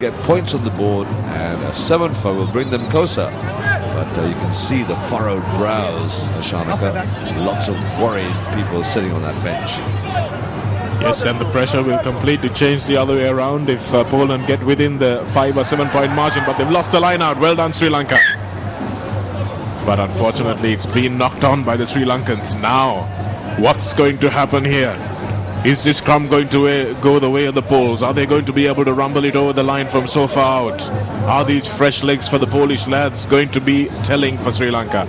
Get points on the board, and a 7-4 will bring them closer. But you can see the furrowed brows, Ashanika. Lots of worried people sitting on that bench. Yes, and the pressure will completely change the other way around if Poland get within the 5 or 7 point margin. But they've lost the line out. Well done, Sri Lanka. But unfortunately, it's been knocked on by the Sri Lankans. Now, what's going to happen here? Is this scrum going to go the way of the Poles? Are they going to be able to rumble it over the line from so far out? Are these fresh legs for the Polish lads going to be telling for Sri Lanka?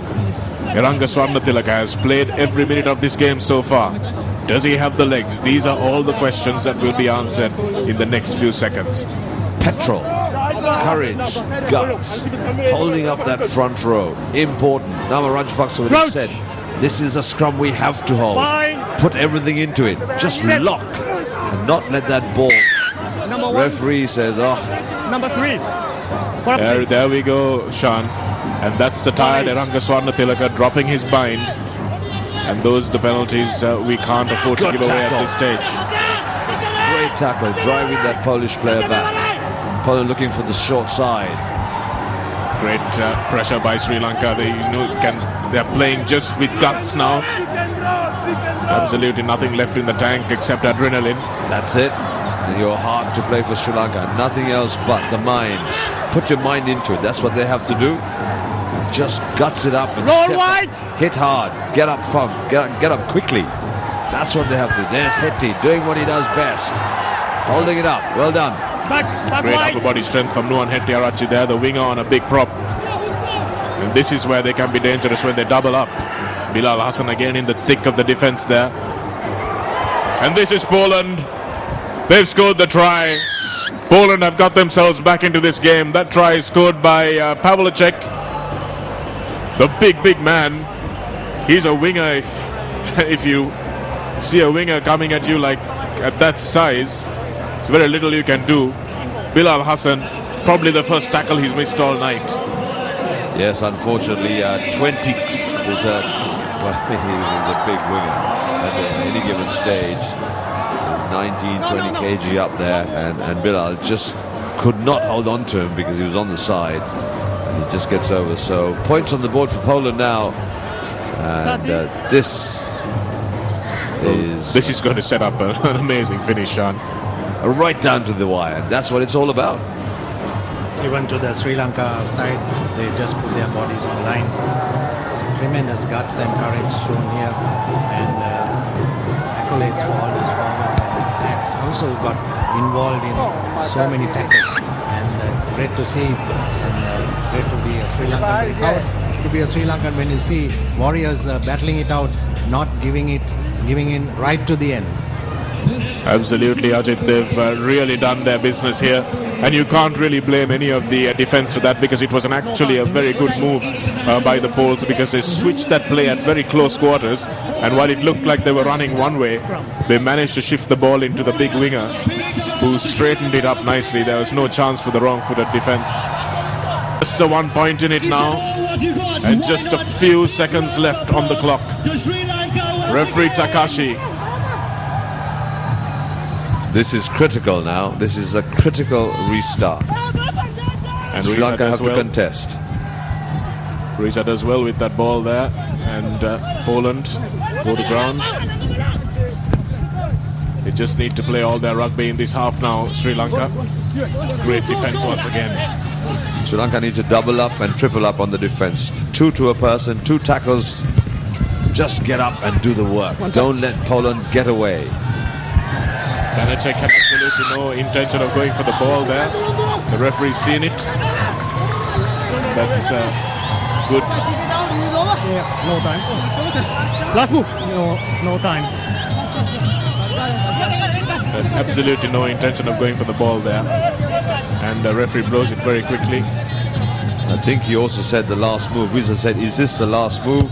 Iranga Swarnatilaka has played every minute of this game so far. Does he have the legs? These are all the questions that will be answered in the next few seconds. Petrol, courage, guts, holding up that front row. Important. Nama Rajapaksa would have said, this is a scrum we have to hold. Put everything into it. Just lock and not let that ball. Referee says, Number 3. There we go, Sean. And that's the tired Iranga Swarnatilaka dropping his bind. And those are the penalties we can't afford to give away at this stage. Great tackle, driving that Polish player back. Poland looking for the short side. Great pressure by Sri Lanka. They're playing just with guts now. Absolutely nothing left in the tank except adrenaline. That's it. And you're hard to play for Sri Lanka. Nothing else but the mind. Put your mind into it. That's what they have to do. Just guts it up and step up. Hit hard. Get up front. Get up quickly. That's what they have to do. There's Hetty doing what he does best. Holding it up. Well done. Great upper body strength from Nuwan Hettiarachchi there, the winger on a big prop. And this is where they can be dangerous when they double up. Bilal Hassan again in the thick of the defense there. And this is Poland. They've scored the try. Poland have got themselves back into this game. That try is scored by Pavlicek. The big man. He's a winger. If you see a winger coming at you like at that size, it's very little you can do. Bilal Hassan, probably the first tackle he's missed all night. Yes, unfortunately, 20 is he's a big winger at any given stage. There's 19, 20 kg up there, and Bilal just could not hold on to him because he was on the side, and he just gets over. So points on the board for Poland now, and this is going to set up an amazing finish, Sean. Right down to the wire. That's what it's all about. Even to the Sri Lanka side, they just put their bodies on line. Tremendous guts and courage shown here, and accolades for all these forwards and backs. Also got involved in so many tackles, and it's great to see. And great to be a Sri Lankan. Proud to be a Sri Lankan when you see warriors battling it out, not giving in right to the end. Absolutely, Ajit. They've really done their business here, and you can't really blame any of the defense for that, because it was actually a very good move by the Poles, because they switched that play at very close quarters, and while it looked like they were running one way, they managed to shift the ball into the big winger, who straightened it up nicely. There was no chance for the wrong-footed defense. Just a 1 point in it now, and just a few seconds left on the clock. Referee Takashi. This is critical now. This is a critical restart. And Sri Lanka have to contest. Riza does well with that ball there, and Poland go to ground. They just need to play all their rugby in this half now, Sri Lanka. Great defense once again. Sri Lanka need to double up and triple up on the defense. 2 to a person, 2 tackles. Just get up and do the work. Don't let Poland get away. Danacek had absolutely no intention of going for the ball there. The referee's seen it. That's good. Yeah, no time. Last move. No time. There's absolutely no intention of going for the ball there. And the referee blows it very quickly. I think he also said the last move. Wiza said, is this the last move?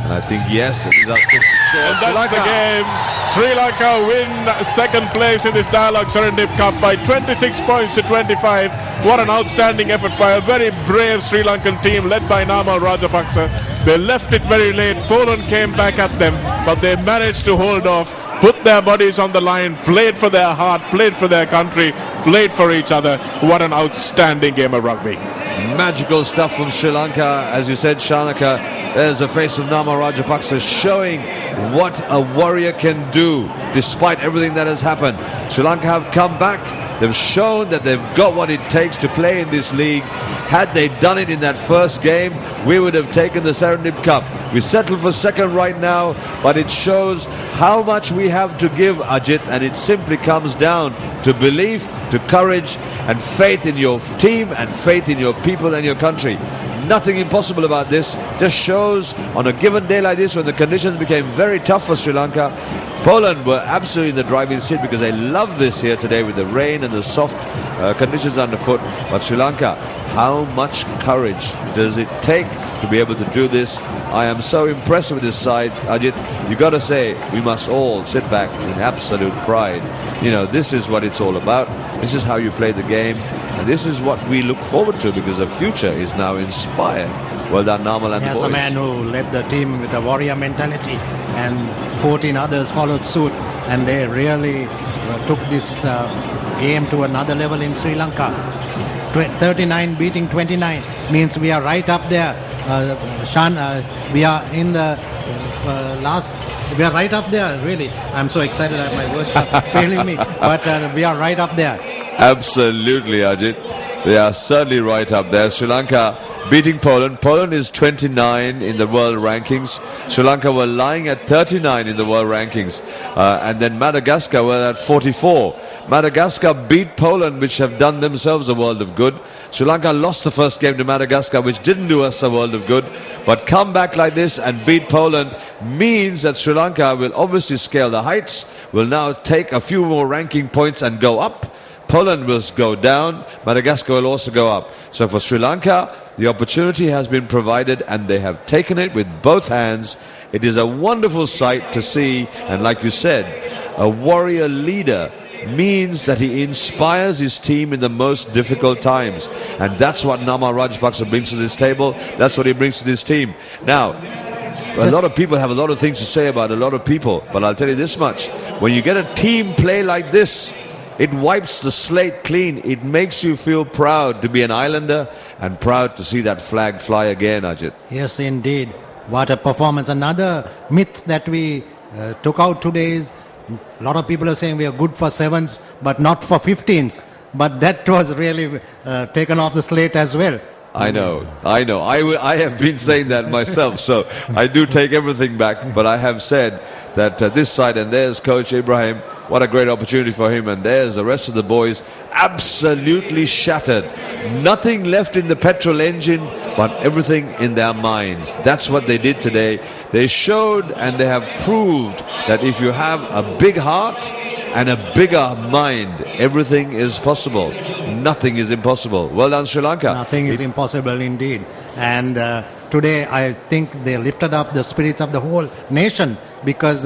And I think yes. And that's the game. Sri Lanka win second place in this Dialogue Serendip Cup by 26 points to 25. What an outstanding effort by a very brave Sri Lankan team led by Nama Rajapaksa. They left it very late. Poland came back at them, but they managed to hold off. put their bodies on the line, played for their heart, played for their country, played for each other. What an outstanding game of rugby. Magical stuff from Sri Lanka. As you said, Shanaka, there's the face of Nama Rajapaksa showing what a warrior can do despite everything that has happened. Sri Lanka have come back. They've shown that they've got what it takes to play in this league. Had they done it in that first game, we would have taken the Serendip Cup. We settled for second right now, but it shows how much we have to give, Ajit, and it simply comes down to belief, to courage, and faith in your team and faith in your people and your country. Nothing impossible about this. Just shows on a given day like this, when the conditions became very tough for Sri Lanka, Poland were absolutely in the driving seat because they love this here today with the rain and the soft conditions underfoot. But Sri Lanka, how much courage does it take to be able to do this? I am so impressed with this side, Ajit. You got to say, we must all sit back in absolute pride. You know, this is what it's all about. This is how you play the game. And this is what we look forward to, because the future is now inspired. Well done, Namal and the boys. As a man who led the team with a warrior mentality, and 14 others followed suit, and they really took this game to another level in Sri Lanka. 39 beating 29 means we are right up there. We are in the last. We are right up there, really. I'm so excited that my words are failing me, but we are right up there. Absolutely, Ajit. They are certainly right up there. Sri Lanka beating Poland. Poland is 29 in the world rankings. Sri Lanka were lying at 39 in the world rankings. And then Madagascar were at 44. Madagascar beat Poland, which have done themselves a world of good. Sri Lanka lost the first game to Madagascar, which didn't do us a world of good. But come back like this and beat Poland means that Sri Lanka will obviously scale the heights, will now take a few more ranking points and go up. Poland will go down, Madagascar will also go up. So for Sri Lanka, the opportunity has been provided and they have taken it with both hands. It is a wonderful sight to see, and like you said, a warrior leader means that he inspires his team in the most difficult times. And that's what Nama Rajapaksa brings to this table. That's what he brings to this team. Now, a lot of people have a lot of things to say about a lot of people, but I'll tell you this much. When you get a team play like this, it wipes the slate clean. It makes you feel proud to be an islander and proud to see that flag fly again, Ajit. Yes, indeed. What a performance. Another myth that we took out today is a lot of people are saying we are good for sevens but not for 15s. But that was really taken off the slate as well. I know. I have been saying that myself, so I do take everything back. But I have said that this side, and there's Coach Ibrahim, what a great opportunity for him. And there's the rest of the boys, absolutely shattered. Nothing left in the petrol engine, but everything in their minds. That's what they did today. They showed and they have proved that if you have a big heart and a bigger mind, everything is possible. Nothing is impossible. Well done, Sri Lanka. Nothing is impossible indeed. And today I think they lifted up the spirits of the whole nation, because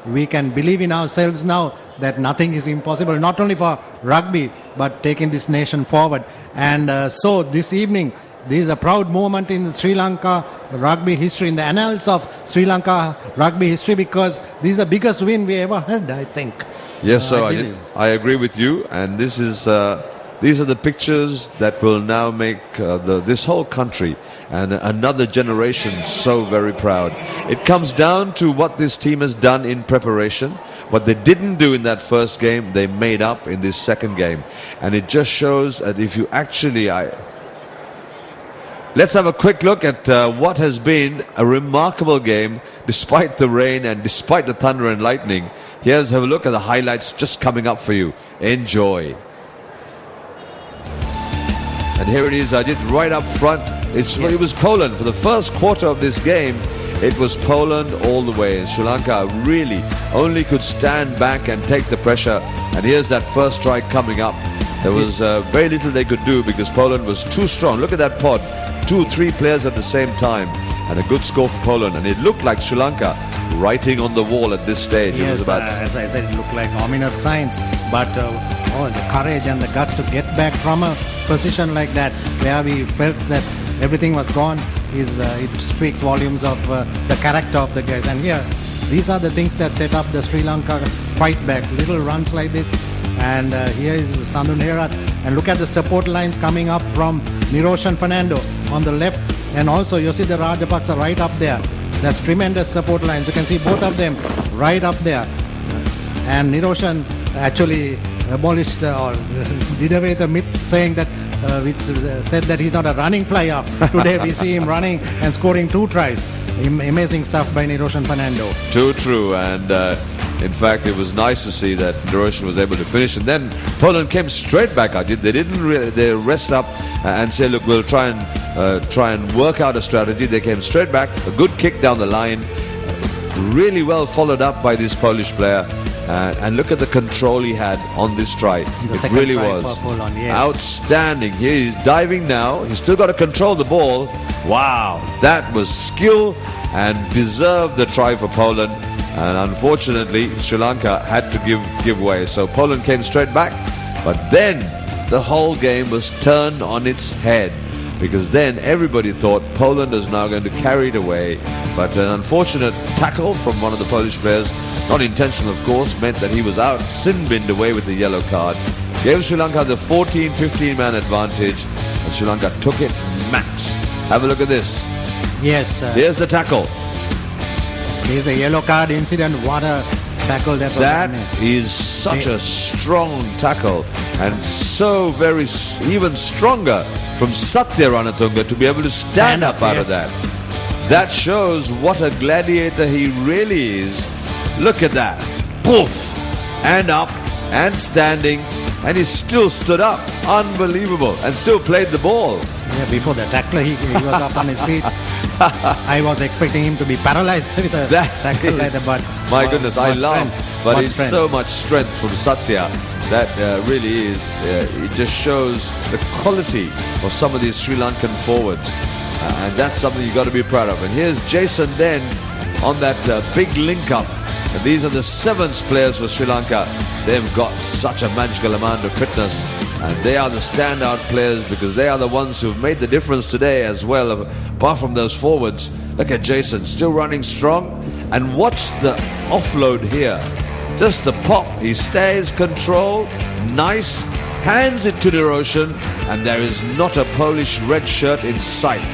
we can believe in ourselves now that nothing is impossible, not only for rugby, but taking this nation forward. And so this evening, this is a proud moment in Sri Lanka rugby history, in the annals of Sri Lanka rugby history, because this is the biggest win we ever had, I think. Yes, so I agree with you. And this is these are the pictures that will now make this whole country and another generation so very proud. It comes down to what this team has done in preparation. What they didn't do in that first game, they made up in this second game. And it just shows that if you actually... Let's have a quick look at what has been a remarkable game, despite the rain and despite the thunder and lightning. Here's have a look at the highlights just coming up for you. Enjoy. And here it is, Ajit, right up front. It was Poland. For the first quarter of this game, it was Poland all the way. And Sri Lanka really only could stand back and take the pressure. And here's that first strike coming up. There was very little they could do because Poland was too strong. Look at that pod. 2-3 players at the same time. And a good score for Poland. And it looked like Sri Lanka writing on the wall at this stage. Yes, it was about as I said, it looked like ominous signs. But the courage and the guts to get back from a position like that, where we felt that everything was gone, it speaks volumes of the character of the guys. And here, these are the things that set up the Sri Lanka fight back. Little runs like this. And here is Sandun Herath. And look at the support lines coming up from Niroshan Fernando on the left. And also Yosida Rajapaksa right up there. That's tremendous support lines. You can see both of them right up there. And Niroshan actually abolished or did away the myth saying that which said that he's not a running fly-half. Today we see him running and scoring 2 tries. Amazing stuff by Niroshan Fernando. Too true, and in fact it was nice to see that Niroshan was able to finish, and then Poland came straight back. They didn't really, they rest up and say, look, we'll try and work out a strategy. They came straight back, a good kick down the line, really well followed up by this Polish player. And look at the control he had on this try. It really was Poland, yes. outstanding. Here he's diving now. He's still got to control the ball. Wow, that was skill and deserved the try for Poland. And unfortunately, Sri Lanka had to give way. So Poland came straight back. But then the whole game was turned on its head, because then everybody thought Poland is now going to carry it away. But an unfortunate tackle from one of the Polish players, not intentional of course, meant that he was out, sin-binned away with the yellow card. Gave Sri Lanka the 14-15 man advantage, and Sri Lanka took it max. Have a look at this. Yes. Here's the tackle. There's a yellow card incident. What a tackle that was. That is such a strong tackle, and so very even stronger from Satya Ranatunga to be able to stand up out of that. That shows what a gladiator he really is. Look at that. Poof! And up and standing, and he still stood up. Unbelievable. And still played the ball. Yeah, before the tackler, he was up on his feet. I was expecting him to be paralyzed with a tackle like that, but my goodness, I laugh. But it's strength. So much strength from Satya. That really is. It just shows the quality of some of these Sri Lankan forwards. And that's something you've got to be proud of. And here's Jason Den on that big link-up. And these are the 7th players for Sri Lanka. They've got such a magical amount of fitness. And they are the standout players, because they are the ones who've made the difference today as well, apart from those forwards. Look at Jason, still running strong. And watch the offload here. Just the pop. He stays control. Nice. Hands it to Niroshan. And there is not a Polish red shirt in sight.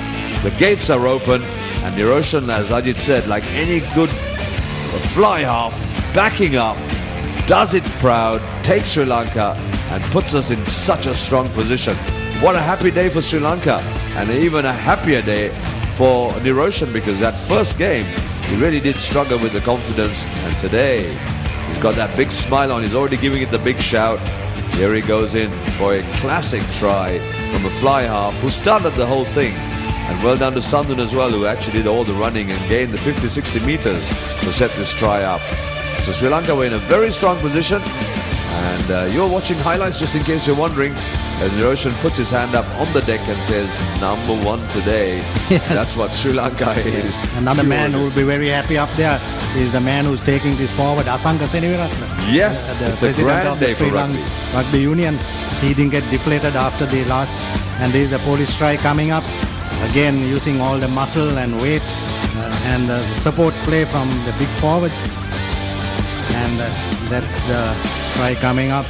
The gates are open. And Niroshan, as Ajit said, like any good fly half, backing up, does it proud, takes Sri Lanka and puts us in such a strong position. What a happy day for Sri Lanka, and even a happier day for Niroshan, because that first game he really did struggle with the confidence, and today he's got that big smile on. He's already giving it the big shout. Here he goes in for a classic try from a fly half who started the whole thing. And well done to Sandun as well, who actually did all the running and gained the 50-60 meters to set this try up. So Sri Lanka were in a very strong position. And you're watching highlights, just in case you're wondering. And Niroshan puts his hand up on the deck and says, #1 today. Yes. That's what Sri Lanka is. Another man who will be very happy up there is the man who's taking this forward, Asanka Seneviratne. Yes, the it's a president grand of the day for Sri Lanka Rugby Union. He didn't get deflated after the last. And there is a Polish try coming up. Again, using all the muscle and weight and the support play from the big forwards. And that's the try coming up.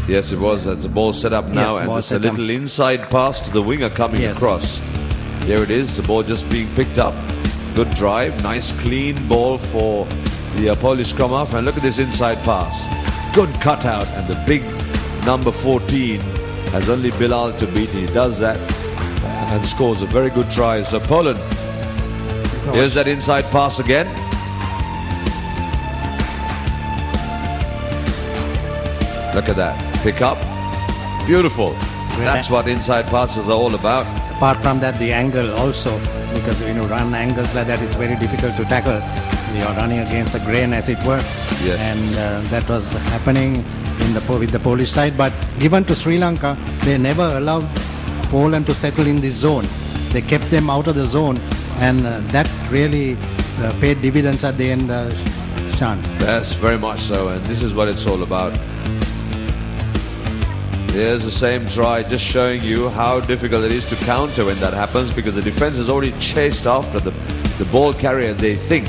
Yes, it was. That's the ball set up now, Yes, and ball it's a set up. little inside pass to the winger coming across. Here it is, the ball just being picked up. Good drive, nice clean ball for the Polish scrum half, and look at this inside pass. Good cutout, and the big number 14 has only Bilal to beat. He does that and scores a very good try. So Poland, here's that inside pass again. Look at that, pick up, beautiful. That's what inside passes are all about. Apart from that, the angle also, because run angles like that is very difficult to tackle. You're running against the grain, as it were. Yes. And that was happening with the Polish side. But given to Sri Lanka, they never allowed Poland to settle in this zone. They kept them out of the zone, and that really paid dividends at the end, Shan. Yes, very much so, and this is what it's all about. Here's the same try, just showing you how difficult it is to counter when that happens, because the defense has already chased after the ball carrier, they think.